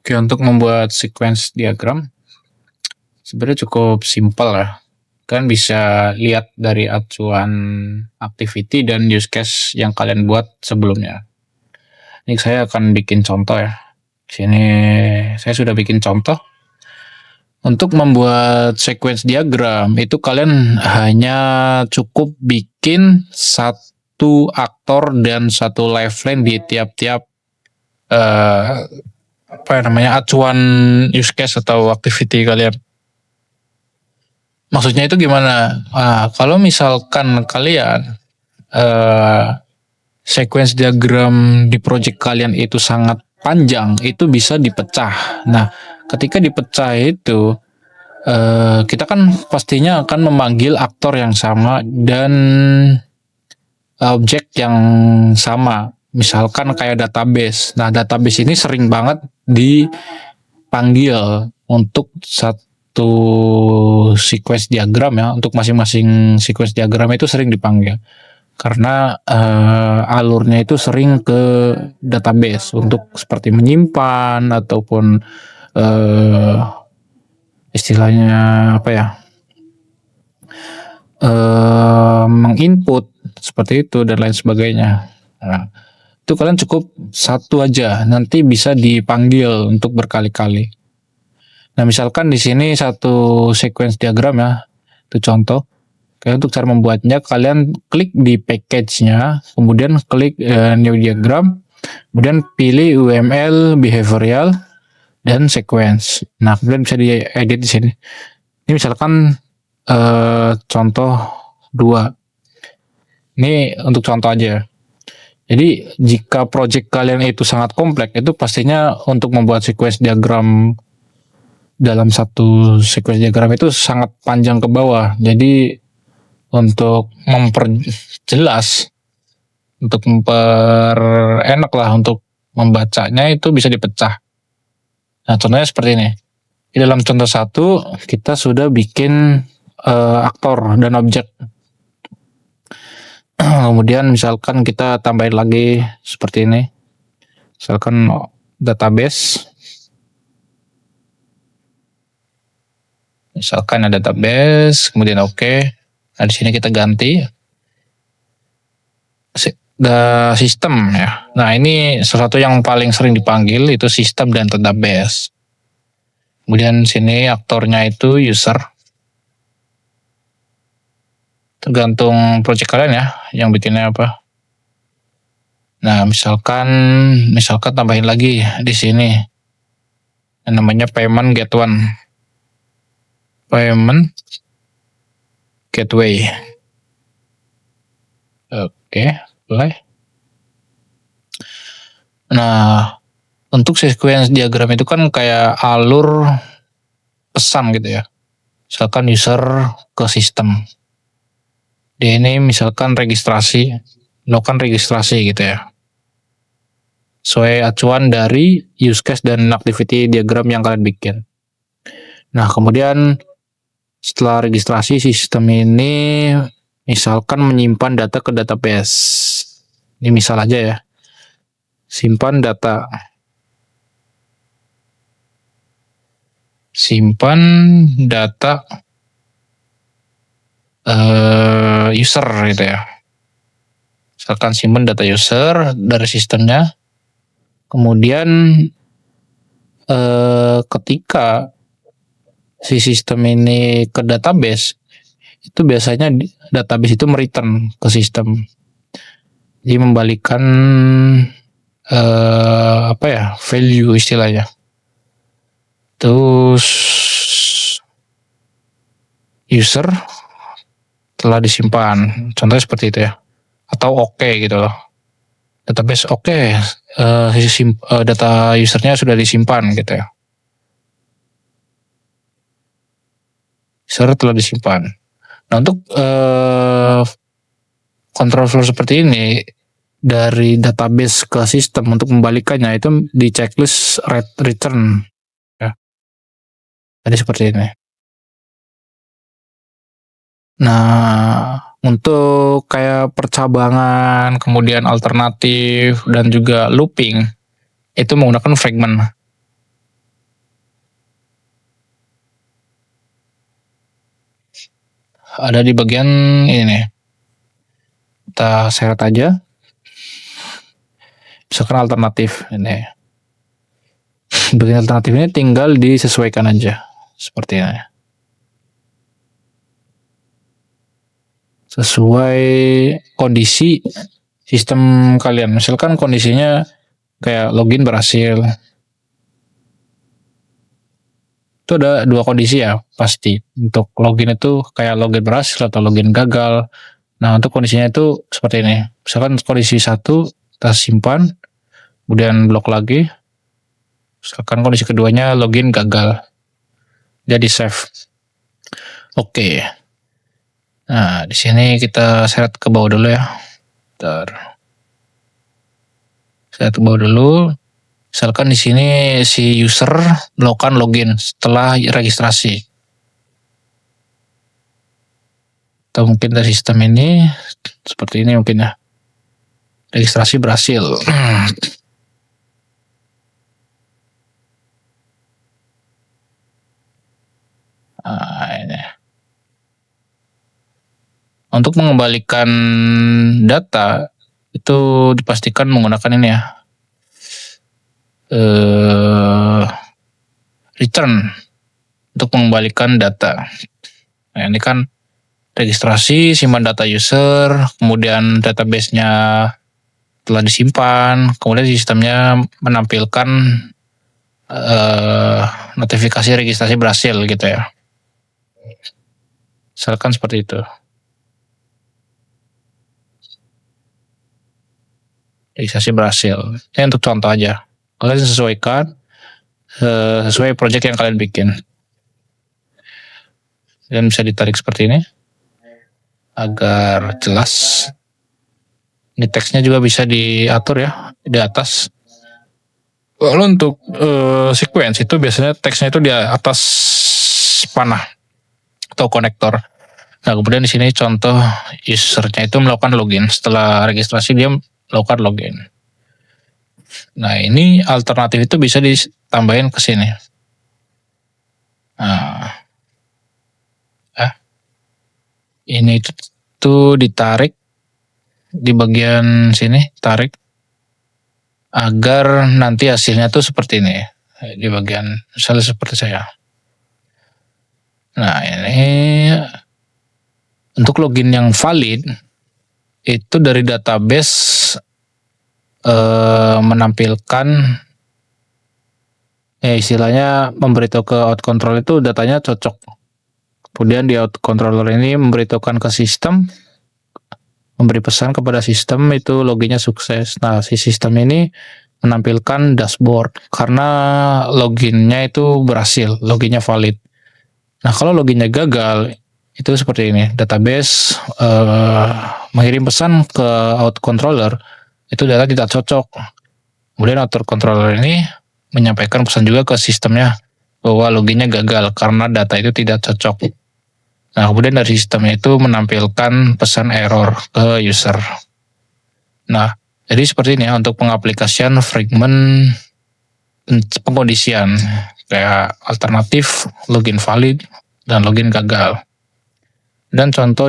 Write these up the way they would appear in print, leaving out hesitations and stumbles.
Oke, untuk membuat sequence diagram sebenarnya cukup simpel ya. Kalian bisa lihat dari acuan activity dan use case yang kalian buat sebelumnya. Ini saya akan bikin contoh ya. Sini saya sudah bikin contoh. Untuk membuat sequence diagram itu kalian hanya cukup bikin satu aktor dan satu lifeline di tiap-tiap acuan use case atau activity kalian. Maksudnya itu gimana? Kalau misalkan kalian sequence diagram di project kalian itu sangat panjang, itu bisa dipecah. Nah, ketika dipecah itu kita kan pastinya akan memanggil aktor yang sama dan objek yang sama. Misalkan kayak database. Nah, database ini sering banget dipanggil untuk satu sequence diagram ya. Untuk masing-masing sequence diagram itu sering dipanggil. Karena alurnya itu sering ke database untuk seperti menyimpan ataupun istilahnya apa ya, menginput seperti itu dan lain sebagainya. Nah, itu kalian cukup satu aja, nanti bisa dipanggil untuk berkali-kali. Nah, misalkan di sini satu sequence diagram ya, itu contoh. Oke, untuk cara membuatnya kalian klik di package-nya, kemudian klik new diagram, kemudian pilih UML behavioral dan sequence. Nah, kemudian bisa diedit di sini. Ini misalkan contoh 2. Ini untuk contoh aja. Jadi jika project kalian itu sangat kompleks, itu pastinya untuk membuat sequence diagram dalam satu sequence diagram itu sangat panjang ke bawah. Jadi untuk memperjelas, untuk memperenak lah untuk membacanya itu bisa dipecah. Nah, contohnya seperti ini. Di dalam contoh 1 kita sudah bikin aktor dan objek. Kemudian misalkan kita tambahin lagi seperti ini. Misalkan database. Misalkan ada database, kemudian oke. Nah, di sini kita ganti sistem ya. Nah, ini sesuatu yang paling sering dipanggil itu sistem dan database. Kemudian sini aktornya itu user. Tergantung project kalian ya, yang bikinnya apa. Nah, misalkan tambahin lagi di sini. Yang namanya payment gateway. Oke, mulai. Nah, untuk sequence diagram itu kan kayak alur pesan gitu ya. Misalkan user ke sistem. Di ini misalkan melakukan registrasi gitu ya. Sesuai acuan dari use case dan activity diagram yang kalian bikin. Nah, kemudian setelah registrasi sistem ini misalkan menyimpan data ke database. Ini misal aja ya. Simpan data user gitu ya. Misalkan simpan data user dari sistemnya. Kemudian ketika si sistem ini ke database, itu biasanya database itu mereturn ke sistem. Jadi membalikan value istilahnya. Terus user telah disimpan. Contohnya seperti itu ya. Atau oke gitu loh. Database oke. Data usernya sudah disimpan gitu ya. User telah disimpan. Nah, untuk control flow seperti ini dari database ke sistem untuk membalikannya itu di checklist return ya. Jadi seperti ini. Nah, untuk kayak percabangan, kemudian alternatif dan juga looping itu menggunakan fragment. ada di bagian ini nih. Kita seret aja. Misalkan alternatif ini. Bagian alternatif ini tinggal disesuaikan aja. Seperti ini. Sesuai kondisi sistem kalian. Misalkan kondisinya kayak login berhasil. Itu ada dua kondisi ya pasti. Untuk login itu kayak login berhasil atau login gagal. Nah untuk kondisinya itu seperti ini. Misalkan kondisi 1 kita simpan, kemudian blok lagi. Misalkan kondisi keduanya login gagal. Jadi save. Oke. Nah, di sini kita seret ke bawah dulu ya. Seret ke bawah dulu. Misalkan di sini si user melakukan login setelah registrasi. Atau mungkin dari sistem ini seperti ini mungkin ya. Registrasi berhasil. Nah, ini. Untuk mengembalikan data itu dipastikan menggunakan ini ya. Return untuk mengembalikan data. Nah, ini kan registrasi, simpan data user, kemudian database-nya telah disimpan, kemudian sistemnya menampilkan notifikasi registrasi berhasil gitu ya. Misalkan seperti itu. Registrasi berhasil. Ini untuk contoh aja. Kalian sesuaikan sesuai project yang kalian bikin. Dan bisa ditarik seperti ini agar jelas. Ini teksnya juga bisa diatur ya di atas. Lalu untuk sequence itu biasanya teksnya itu di atas panah atau konektor. Nah kemudian di sini contoh usernya itu melakukan login. Setelah registrasi dia melakukan login. Nah ini alternatif itu bisa ditambahin ke sini. Nah, ini tuh ditarik di bagian sini, tarik agar nanti hasilnya tuh seperti ini di bagian misalnya seperti saya. Nah ini untuk login yang valid itu dari database menampilkan istilahnya memberitahu ke out control itu datanya cocok. Kemudian di out controller ini memberitahukan ke sistem, memberi pesan kepada sistem itu loginnya sukses. Nah si sistem ini menampilkan dashboard karena loginnya itu berhasil, loginnya valid. Nah kalau loginnya gagal itu seperti ini, database mengirim pesan ke out controller itu data tidak cocok. Kemudian out controller ini menyampaikan pesan juga ke sistemnya bahwa loginnya gagal karena data itu tidak cocok. Nah kemudian dari sistemnya itu menampilkan pesan error ke user. Nah jadi seperti ini ya untuk pengaplikasian fragment pengkondisian kayak alternatif, login valid, dan login gagal. Dan contoh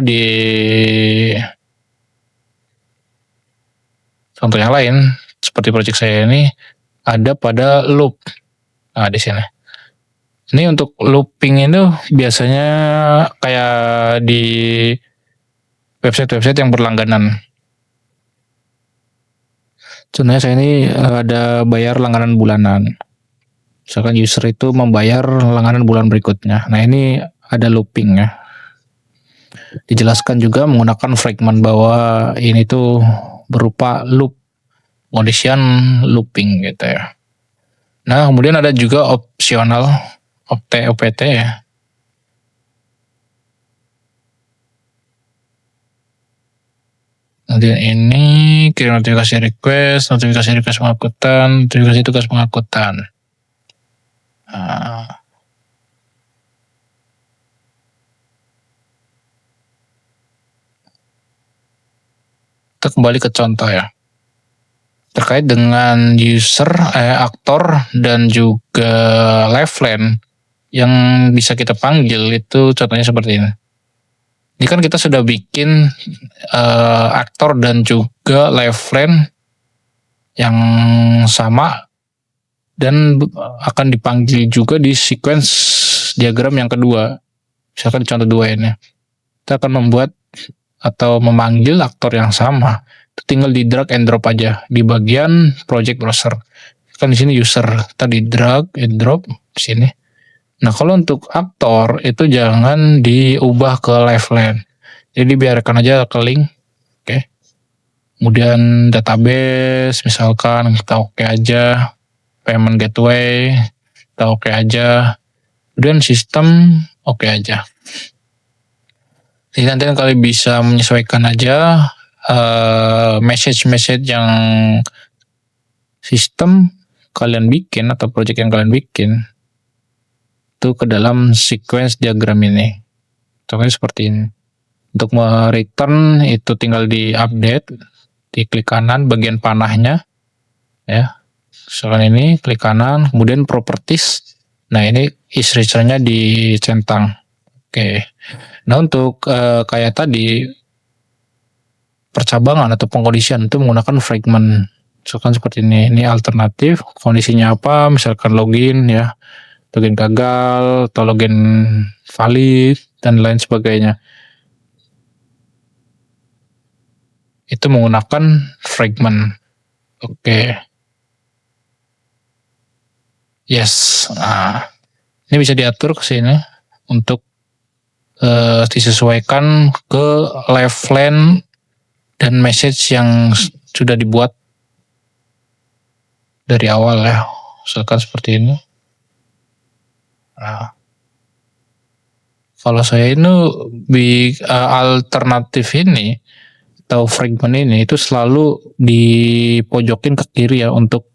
yang lain seperti project saya ini ada pada loop. Nah di sini. Ini untuk looping itu biasanya kayak di website-website yang berlangganan. Contohnya saya ini ada bayar langganan bulanan. Misalkan user itu membayar langganan bulan berikutnya. Nah ini ada looping ya. Dijelaskan juga menggunakan fragment bahwa ini tuh berupa loop, condition looping gitu ya. Nah kemudian ada juga opsional OPT ya. Nanti ini kirim notifikasi request pengangkutan, notifikasi tugas pengangkutan. Nah, kita kembali ke contoh ya. Terkait dengan user, aktor, dan juga lifeline yang bisa kita panggil itu contohnya seperti ini. Ini kan kita sudah bikin aktor dan juga lifeline yang sama dan akan dipanggil juga di sequence diagram yang kedua. Misalkan di contoh 2 ini. Kita akan membuat atau memanggil aktor yang sama. Itu tinggal di drag and drop aja di bagian project browser. Kan di sini user, kita di drag and drop di sini. Nah, kalau untuk aktor itu jangan diubah ke lifeline. Jadi biarkan aja ke link. Oke. Kemudian database misalkan kita oke aja. Payment gateway kita oke aja. Kemudian sistem oke aja. Jadi nanti kalian bisa menyesuaikan aja message-message yang sistem kalian bikin atau project yang kalian bikin itu ke dalam sequence diagram ini. Contohnya seperti ini. Untuk return itu tinggal di update, di klik kanan bagian panahnya, ya. Misalkan ini klik kanan, kemudian properties. Nah ini is-return-nya dicentang. Oke. Nah untuk kayak tadi percabangan atau pengkondisian itu menggunakan fragment. Misalkan seperti ini alternatif, kondisinya apa? Misalkan login ya, login gagal atau login valid dan lain sebagainya. Itu menggunakan fragment. Oke. Yes. Nah, ini bisa diatur ke sini untuk disesuaikan ke lifeline dan message yang sudah dibuat dari awal ya. Misalkan seperti ini. Nah, kalau saya ini alternatif ini atau fragment ini itu selalu dipojokin ke kiri ya untuk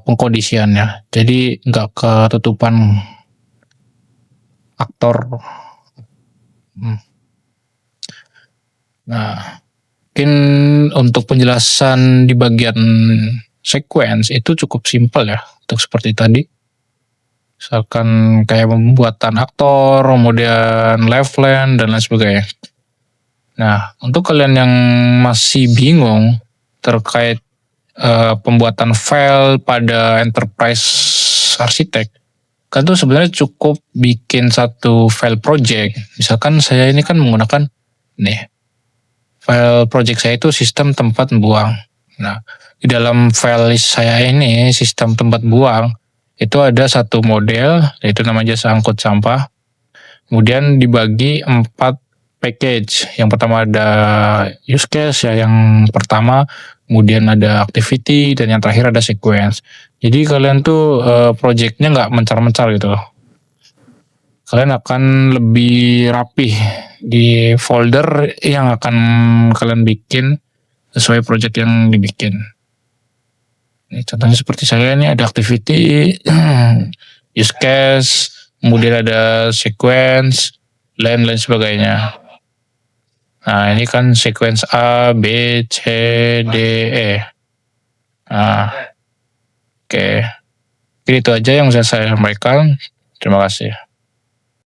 pengkondisiannya. Jadi nggak ketutupan aktor. Nah, mungkin untuk penjelasan di bagian sequence itu cukup simpel ya untuk seperti tadi. Misalkan kayak pembuatan aktor, kemudian lifeline dan lain sebagainya. Nah, untuk kalian yang masih bingung terkait pembuatan file pada enterprise architect, kan tuh sebenarnya cukup bikin satu file project. Misalkan saya ini kan menggunakan nih file project saya itu sistem tempat buang. Nah, di dalam file list saya ini sistem tempat buang itu ada satu model yaitu namanya jasa angkut sampah. Kemudian dibagi 4 package. Yang pertama ada use case ya, yang pertama, kemudian ada activity, dan yang terakhir ada sequence. Jadi kalian tuh projectnya nggak mencar-mencar gitu loh. Kalian akan lebih rapih di folder yang akan kalian bikin sesuai project yang dibikin. Ini contohnya seperti saya ini ada activity, use case, kemudian ada sequence, lain sebagainya. Nah, ini kan sequence A, B, C, D, E. Nah, oke. Jadi itu aja yang bisa saya sampaikan. Terima kasih.